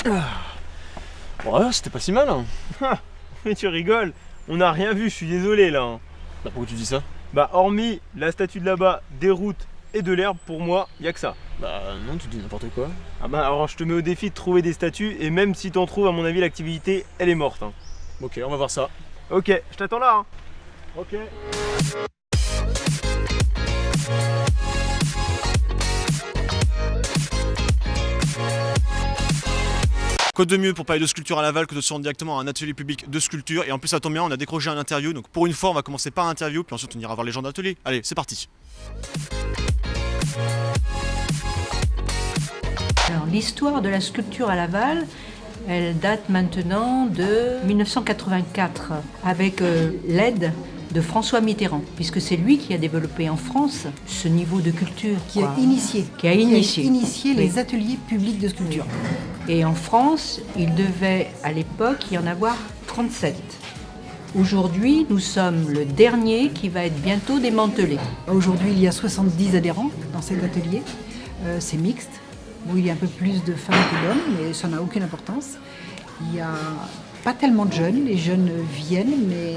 Ouais, c'était pas si mal, hein. Mais tu rigoles, on n'a rien vu, je suis désolé là. Bah pourquoi tu dis ça? Bah hormis la statue de là-bas, des routes et de l'herbe, pour moi, y a que ça. Bah non, tu dis n'importe quoi. Ah bah alors je te mets au défi de trouver des statues, et même si t'en trouves, à mon avis, l'activité, elle est morte. Hein. Ok, on va voir ça. Ok, je t'attends là. Hein. Ok. Quoi de mieux pour parler de sculpture à Laval que de se rendre directement à un atelier public de sculpture. Et en plus ça tombe bien, on a décroché un interview. Donc pour une fois on va commencer par l'interview, puis ensuite on ira voir les gens d'atelier. Allez, c'est parti. Alors, l'histoire de la sculpture à Laval, elle date maintenant de 1984 avec l'aide de François Mitterrand, puisque c'est lui qui a développé en France ce niveau de culture. Qui a initié Oui. les ateliers publics de sculpture. Et en France, il devait à l'époque y en avoir 37. Aujourd'hui, nous sommes le dernier qui va être bientôt démantelé. Aujourd'hui, il y a 70 adhérents dans cet atelier. C'est mixte. Bon, il y a un peu plus de femmes que d'hommes, mais ça n'a aucune importance. Il n'y a pas tellement de jeunes. Les jeunes viennent, mais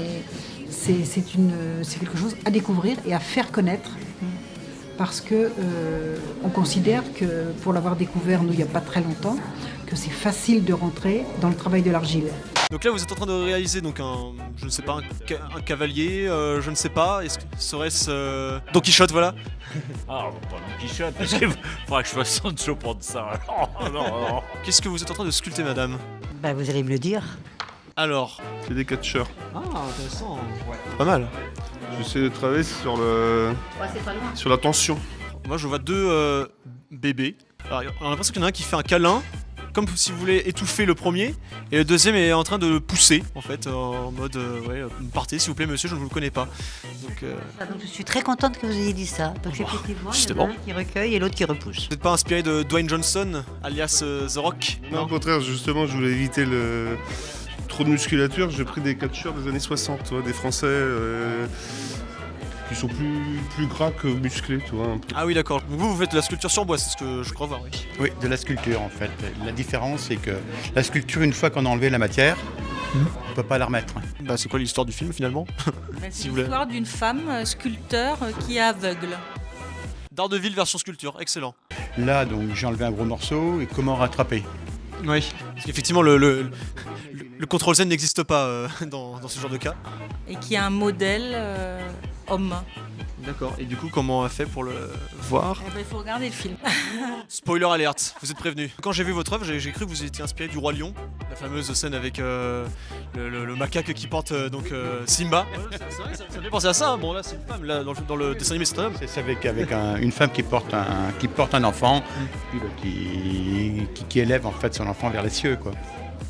c'est quelque chose à découvrir et à faire connaître. Parce que on considère que, pour l'avoir découvert, nous, il n'y a pas très longtemps, que c'est facile de rentrer dans le travail de l'argile. Donc là vous êtes en train de réaliser donc je ne sais pas, un cavalier, je ne sais pas, serait-ce Don Quichotte, voilà. Ah, pas Don Quichotte, parce qu'il faudra que je fasse Sancho pour ça. Non, non. Qu'est-ce que vous êtes en train de sculpter, madame? Bah, vous allez me le dire. Alors. C'est des catcheurs. Ah, intéressant. Ouais. Pas mal. J'essaie de travailler sur la tension. Moi je vois deux bébés. Alors, on a l'impression qu'il y en a un qui fait un câlin, comme si vous voulez étouffer le premier, et le deuxième est en train de le pousser, en fait, en mode partez s'il vous plaît monsieur, je ne vous le connais pas. Donc je suis très contente que vous ayez dit ça. Donc effectivement, il y en a un qui recueille et l'autre qui repousse. Vous n'êtes pas inspiré de Dwayne Johnson, alias The Rock? Non, au contraire, justement, je voulais éviter trop de musculature. J'ai pris des catcheurs des années 60, tu vois, des Français qui sont plus gras que musclés, tu vois. Ah oui, d'accord. Vous faites de la sculpture sur bois, c'est ce que je crois voir, oui. Oui, de la sculpture en fait. La différence, c'est que la sculpture, une fois qu'on a enlevé la matière, on ne peut pas la remettre. Bah, c'est quoi l'histoire du film finalement? C'est l'histoire d'une femme sculpteur qui est aveugle. Daredevil version sculpture, excellent. Là, donc, j'ai enlevé un gros morceau et comment rattraper? Oui, parce qu'effectivement, le contrôle zen n'existe pas dans ce genre de cas. Et qui a un modèle homme. D'accord, et du coup, comment on a fait pour le voir? Il faut regarder le film. Spoiler alert, vous êtes prévenus. Quand j'ai vu votre œuvre, j'ai cru que vous étiez inspiré du Roi Lion, la fameuse scène avec le macaque qui porte Simba. Ouais, c'est vrai, ça fait penser à ça. Bon, là, c'est une femme, là, dans le dessin animé, c'est un homme. C'est avec une femme qui porte un enfant, qui élève en fait son enfant vers les cieux, quoi.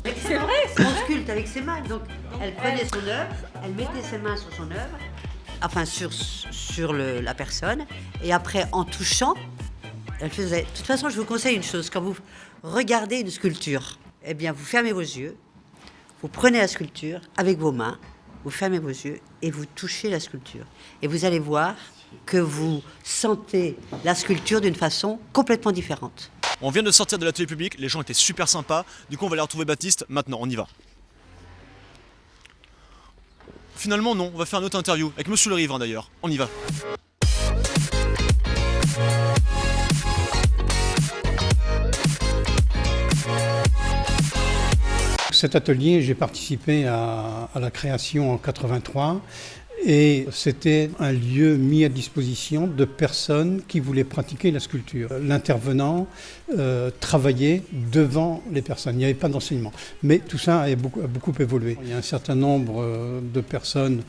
C'est vrai, on sculpte avec ses mains. Donc elle prenait son œuvre, elle mettait ses mains sur son œuvre, enfin sur la personne, et après en touchant, elle faisait. De toute façon, je vous conseille une chose, quand vous regardez une sculpture, eh bien vous fermez vos yeux, vous prenez la sculpture avec vos mains, vous fermez vos yeux et vous touchez la sculpture. Et vous allez voir que vous sentez la sculpture d'une façon complètement différente. On vient de sortir de l'atelier public, les gens étaient super sympas, du coup on va aller retrouver Baptiste, maintenant on y va. Finalement non, on va faire une autre interview, avec Monsieur le Riverain d'ailleurs, on y va. Cet atelier, j'ai participé à la création en 83 et c'était un lieu mis à disposition de personnes qui voulaient pratiquer la sculpture. L'intervenant travaillait devant les personnes, il n'y avait pas d'enseignement. Mais tout ça a beaucoup évolué. Il y a un certain nombre de personnes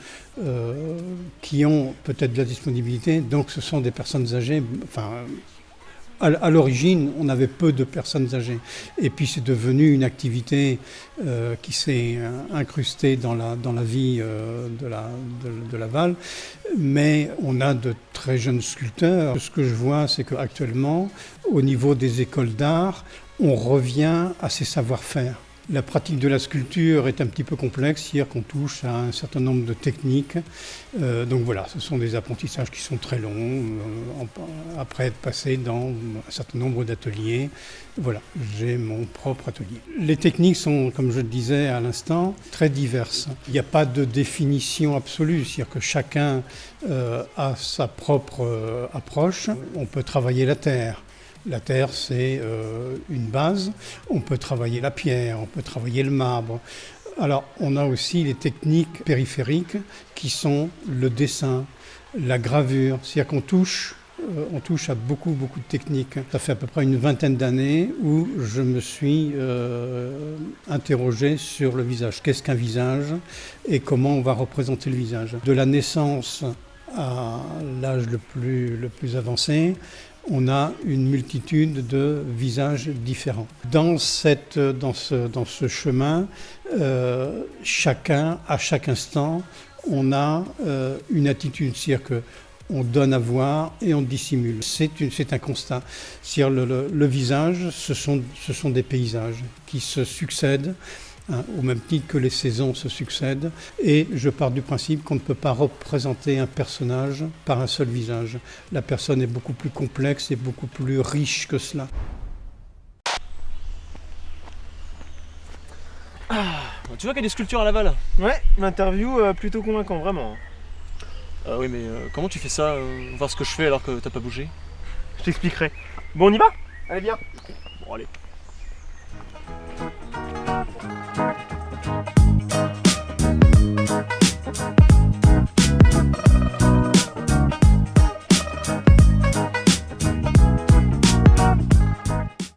qui ont peut-être de la disponibilité, donc ce sont des personnes âgées, enfin... À l'origine, on avait peu de personnes âgées. Et puis c'est devenu une activité qui s'est incrustée dans la vie de Laval. Mais on a de très jeunes sculpteurs. Ce que je vois, c'est qu'actuellement, au niveau des écoles d'art, on revient à ces savoir-faire. La pratique de la sculpture est un petit peu complexe, c'est-à-dire qu'on touche à un certain nombre de techniques. Donc voilà, ce sont des apprentissages qui sont très longs, après être passé dans un certain nombre d'ateliers. Voilà, j'ai mon propre atelier. Les techniques sont, comme je le disais à l'instant, très diverses. Il n'y a pas de définition absolue, c'est-à-dire que chacun a sa propre approche. On peut travailler la terre. La terre, c'est une base. On peut travailler la pierre, on peut travailler le marbre. Alors, on a aussi les techniques périphériques qui sont le dessin, la gravure. C'est-à-dire qu'on touche à beaucoup de techniques. Ça fait à peu près une vingtaine d'années où je me suis interrogé sur le visage. Qu'est-ce qu'un visage et comment on va représenter le visage? De la naissance à l'âge le plus avancé, on a une multitude de visages différents. Dans ce chemin, chacun, à chaque instant, on a une attitude, c'est-à-dire qu'on donne à voir et on dissimule. C'est un constat. C'est-à-dire le visage, ce sont des paysages qui se succèdent, hein, au même titre que les saisons se succèdent. Et je pars du principe qu'on ne peut pas représenter un personnage par un seul visage. La personne est beaucoup plus complexe et beaucoup plus riche que cela. Tu vois qu'il y a des sculptures à Laval? Ouais, l'interview plutôt convaincant, vraiment. Ah oui, mais comment tu fais ça, voir ce que je fais alors que t'as pas bougé? Je t'expliquerai. Bon, on y va? Allez, bien. Bon, allez.